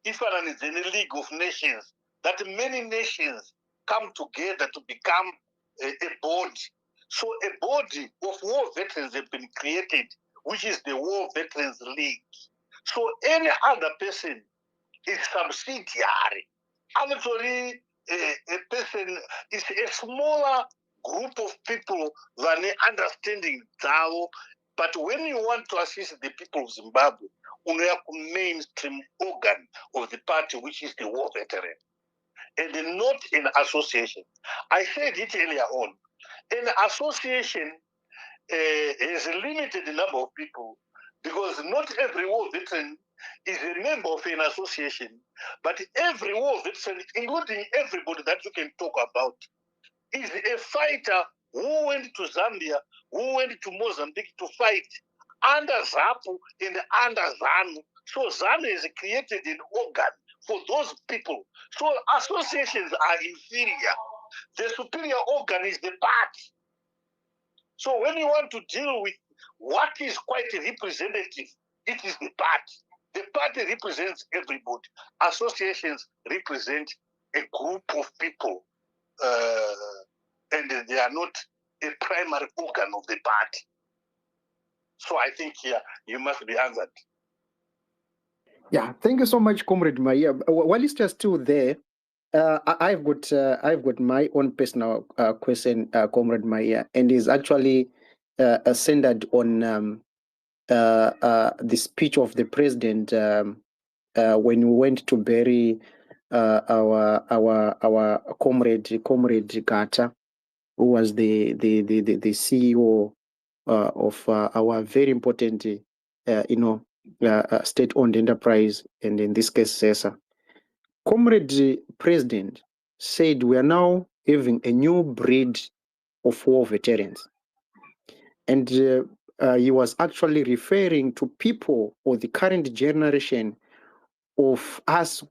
if it is a league of nations, that many nations come together to become a body. So a body of war veterans have been created, which is the War Veterans League. So any other person is subsidiary. Actually, a person, it's a smaller group of people than understanding Zao. But when you want to assist the people of Zimbabwe, you have a mainstream organ of the party, which is the war veteran, and not an association. I said it earlier on. An association is a limited number of people, because not every war veteran is a member of an association, but every war veteran, including everybody that you can talk about, is a fighter who went to Zambia, who went to Mozambique to fight under ZAPU and under ZANU. So ZANU has created an organ for those people. So associations are inferior. The superior organ is the party. So when you want to deal with what is quite representative, it is the party. The party represents everybody. Associations represent a group of people, and they are not a primary organ of the party. So I think here you must be answered. Yeah, thank you so much, Comrade Mahiya. While you're still there, I've got my own personal question, Comrade Mahiya, and is actually centered on the speech of the president when we went to bury our comrade Gata, who was the CEO of our very important state-owned enterprise, and in this case CESA. Comrade President said we are now having a new breed of war veterans, and he was actually referring to people or the current generation of us,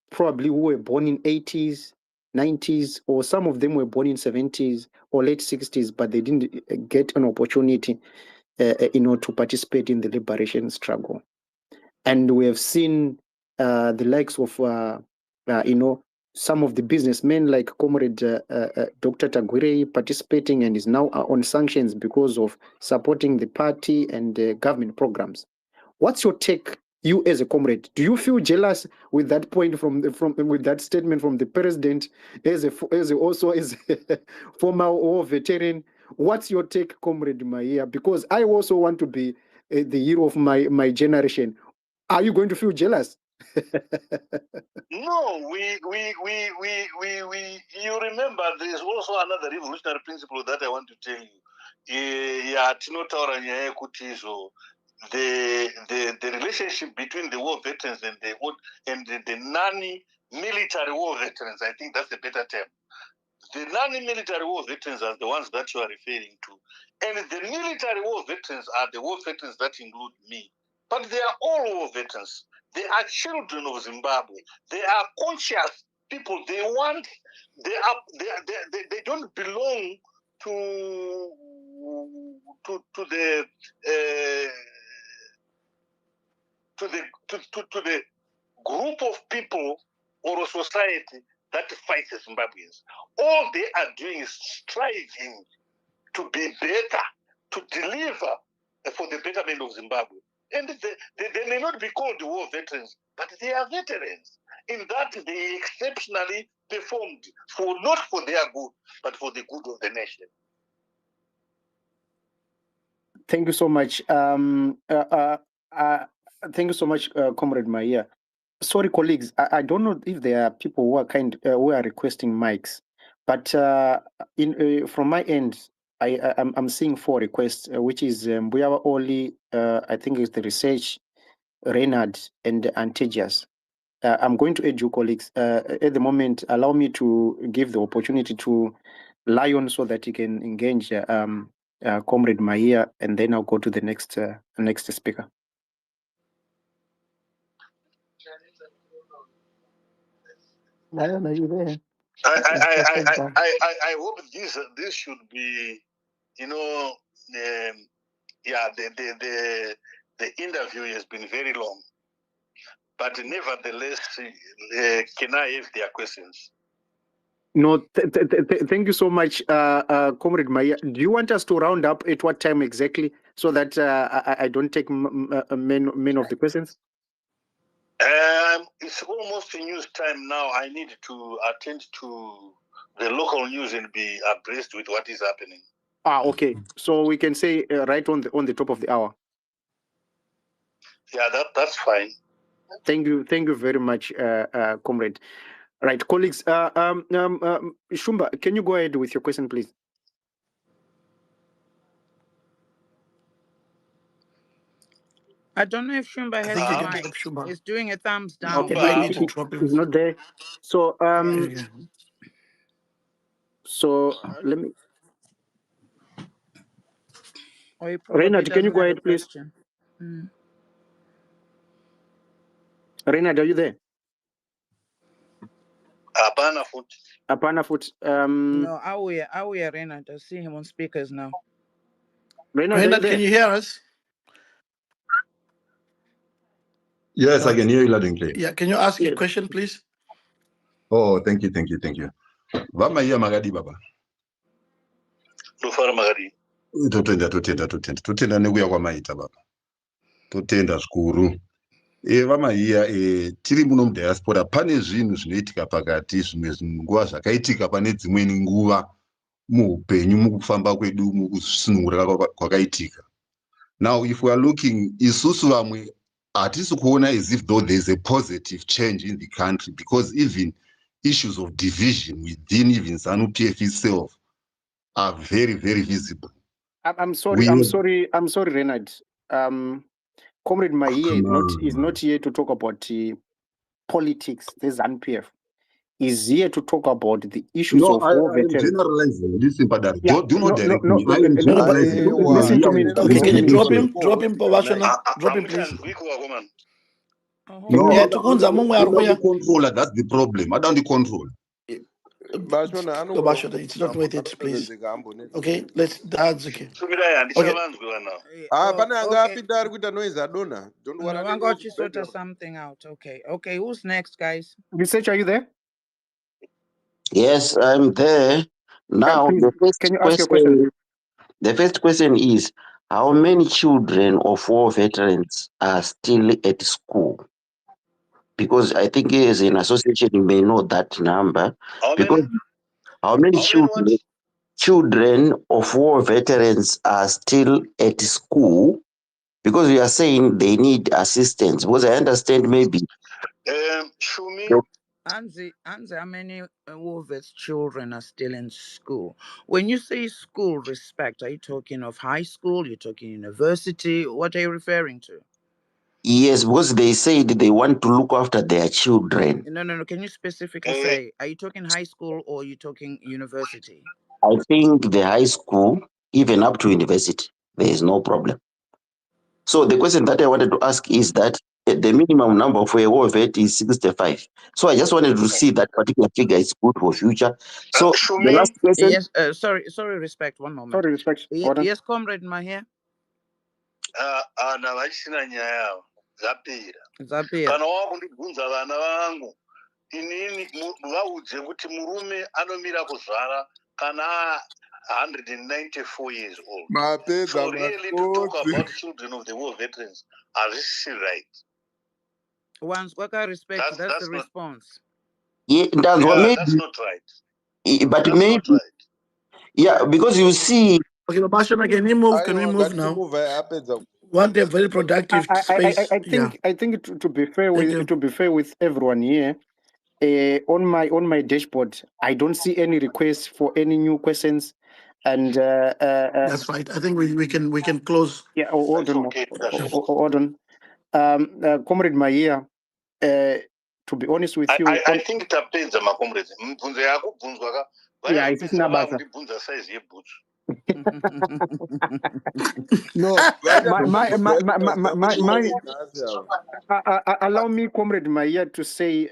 probably who were born in 80s, 90s, or some of them were born in 70s or late 60s, but they didn't get an opportunity to participate in the liberation struggle. And we have seen the likes of some of the businessmen like Comrade Dr. Tagwire participating and is now on sanctions because of supporting the party and government programs. What's your take, you as a comrade? Do you feel jealous with that point with that statement from the president as a former war veteran? What's your take, Comrade Mahiya? Because I also want to be the hero of my generation. Are you going to feel jealous? No, you remember there is also another revolutionary principle that I want to tell you. The relationship between the war veterans and the non-military war veterans, I think that's a better term. The non-military war veterans are the ones that you are referring to. And the military war veterans are the war veterans that include me. But they are all war veterans. They are children of Zimbabwe. They are conscious people. They don't belong to the group of people or a society that fights the Zimbabweans. All they are doing is striving to be better, to deliver for the betterment of Zimbabwe. And they may not be called war veterans, but they are veterans in that they exceptionally performed not for their good, but for the good of the nation. Thank you so much. Thank you so much, Comrade Mahiya. Sorry, colleagues, I don't know if there are people who are who are requesting mics, but from my end, I'm seeing 4 requests, which is Mbuyawa Oli, I think it's the research, Reynard, and Antigius. I'm going to add you, colleagues. At the moment, allow me to give the opportunity to Lion so that he can engage Comrade Mahiya, and then I'll go to the next speaker. Lion, are you there? I hope this should be, the interview has been very long, but nevertheless, can I have their questions? No, thank you so much, Comrade Mahiya. Do you want us to round up at what time exactly so that I don't take many of the questions? It's almost news time now. I need to attend to the local news and be abreast with what is happening. Okay. So we can say right on the top of the hour. Yeah, that's fine. Thank you very much, comrade. Right, colleagues. Shumba, can you go ahead with your question, please? I don't know if Shumba has think a you can mic. drop Shumba. He's doing a thumbs No, down. You but might need to drop him. He's not there. So Yeah. so let me. Or he probably Reinhard, can you doesn't go have a ahead, please? question. Mm. Reinhard, are you there? Abana foot. Apana foot. No, Awuya Renat. I see him on speakers now. Reinhard, are you Reinhard, there? can you hear us? Yes, I can hear you loud and clear. Yeah, can you ask Yes. a question, please? Oh, thank you. Vama iya magadi baba. Lufara magari. Totenda nekuya kwamaita baba. Totenda zvikuru. Vama iya tiri muno mudiaspora pane zvinhu zvinoitika pakati zvimwe nguva zvakaitika pane dzimweni nguva muupenyu mukufamba kwedu mukusunungura kwakaitika. Now if we are looking, isusu vamwe hatisi kuona as if though there is a positive change in the country, because even issues of division within even ZANU PF itself are very, very visible. I'm sorry, Reinhard. Comrade Mahiya is not here to talk about politics. The ZANU PF is here to talk about the issues No, of I war am veterans. generalizing. Listen, Padar. Yeah, Do not direct me. I am no, but generalizing. listen to me. Okay, can you drop Listen. him? Drop him, Pavashona. Drop him, please. No, Yeah, I don't controller. That's the problem. I don't control. Pavashona, it's not worth it, please. Okay, that's okay. I'm going to sort something out. Okay, who's next, guys? Research, are you there? Yes, I'm there. Now, please, can you ask your question? The first question is, how many children of war veterans are still at school? Because I think as an association, you may know that number. How many children of war veterans are still at school? Because we are saying they need assistance. Because I understand maybe. Anzi, how many war vets children are still in school? When you say school respect, are you talking of high school? You're talking university? What are you referring to? Yes, because they said they want to look after their children. No. Can you specifically say, are you talking high school or are you talking university? I think the high school, even up to university, there is no problem. So the question that I wanted to ask is that the minimum number for a war vet is 65. So I just wanted to see that particular figure is good for future. So the last question. Yes, sorry, respect. One moment. Sorry, respect. Yes, comrade Mahiya. Zapira. Kana wakundibvunza vana vangu inini vaudze kuti murume anomira kuzvara kana 194 years old. So really to talk about children of the war veterans are this right? Once Waka respect, that's the response. Yeah, that's not right. But that's maybe not right. Yeah, because you see. Okay, Bashana, can we move? Can we move now? Want a very productive space. I think to be fair with everyone here, on my dashboard, I don't see any requests for any new questions, and that's right. I think we can close. Yeah, hold on. Comrade Mahiya, to be honest with you, I think tapedza makomrades. Mbvunzo yako bvunzwa yeah, it's not bad. Ndibvunza size yebhutsu. No, allow me, Comrade Mahiya, to say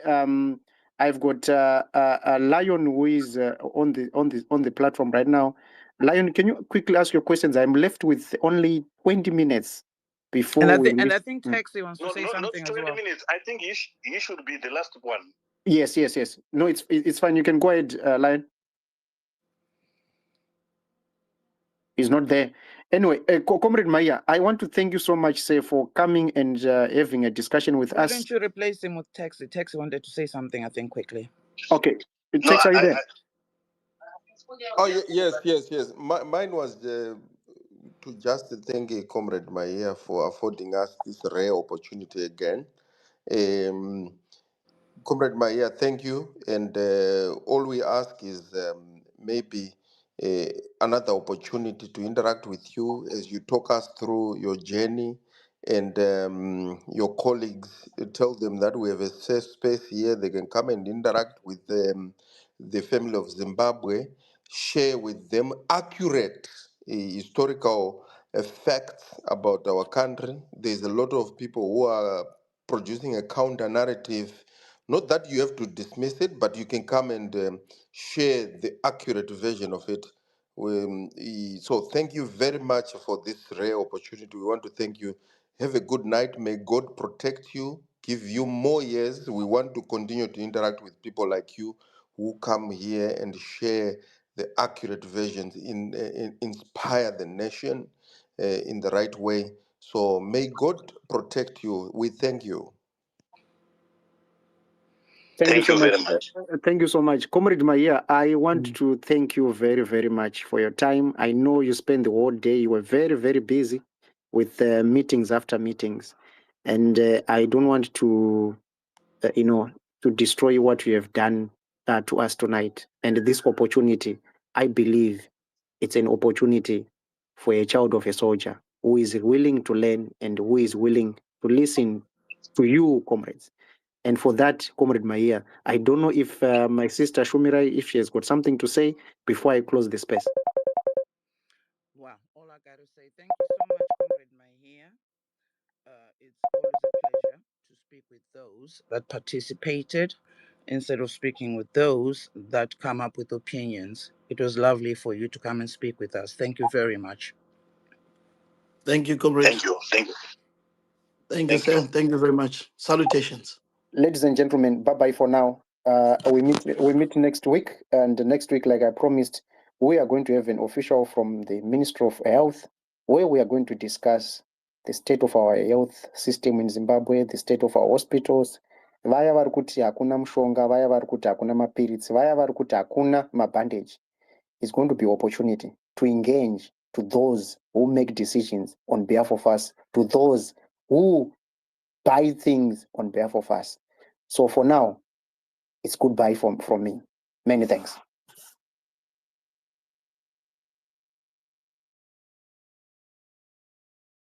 I've got a Lion who is on the platform right now. Lion, can you quickly ask your questions? I'm left with only 20 minutes before and I think Taxi wants to say something not 20 as well. minutes. I think he should be the last one. Yes. No, it's fine. You can go ahead, Lion. He's not there. Anyway, Comrade Mahiya, I want to thank you so much, sir, for coming and having a discussion with Why us. don't you replace him with Taxi? Taxi wanted to say something, I think, quickly. Okay. No, Tex, are you there? Oh, yes. Mine was to just thank Comrade Mahiya for affording us this rare opportunity again. Um, Comrade Mahiya, thank you. And all we ask is maybe another opportunity to interact with you as you talk us through your journey and your colleagues. Tell them that we have a safe space here. They can come and interact with the family of Zimbabwe, share with them accurate historical facts about our country. There's a lot of people who are producing a counter narrative. Not that you have to dismiss it, but you can come and share the accurate version of it. So thank you very much for this rare opportunity. We want to thank you. Have a good night. May God protect you, give you more years. We want to continue to interact with people like you who come here and share the accurate versions, inspire the nation in the right way. So may God protect you. We thank you. Thank you thank so you much. very much. Thank you so much. Comrade Mahiya, I want to thank you very, very much for your time. I know you spent the whole day. You were very, very busy with meetings after meetings. And I don't want to, to destroy what you have done to us tonight. And this opportunity, I believe it's an opportunity for a child of a soldier who is willing to learn and who is willing to listen to you, comrades. And for that, Comrade Mahiya, I don't know if my sister Shumira, if she has got something to say before I close the space. Wow. All I got to say, thank you so much, Comrade Mahiya. It's always a pleasure to speak with those that participated instead of speaking with those that come up with opinions. It was lovely for you to come and speak with us. Thank you very much. Thank you, comrade. Thank you. Thank you. Thank you, sir. Thank you very much. Salutations. Ladies and gentlemen, bye-bye for now. We meet next week, and next week, like I promised, we are going to have an official from the Ministry of Health, where we are going to discuss the state of our health system in Zimbabwe, the state of our hospitals. Vaya vari kuti hakuna mushonga, vaya vari kuti hakuna mapiritsi, vaya vari kuti hakuna mabandage. It's going to be opportunity to engage to those who make decisions on behalf of us, to those who buy things on behalf of us. So for now, it's goodbye from me. Many thanks.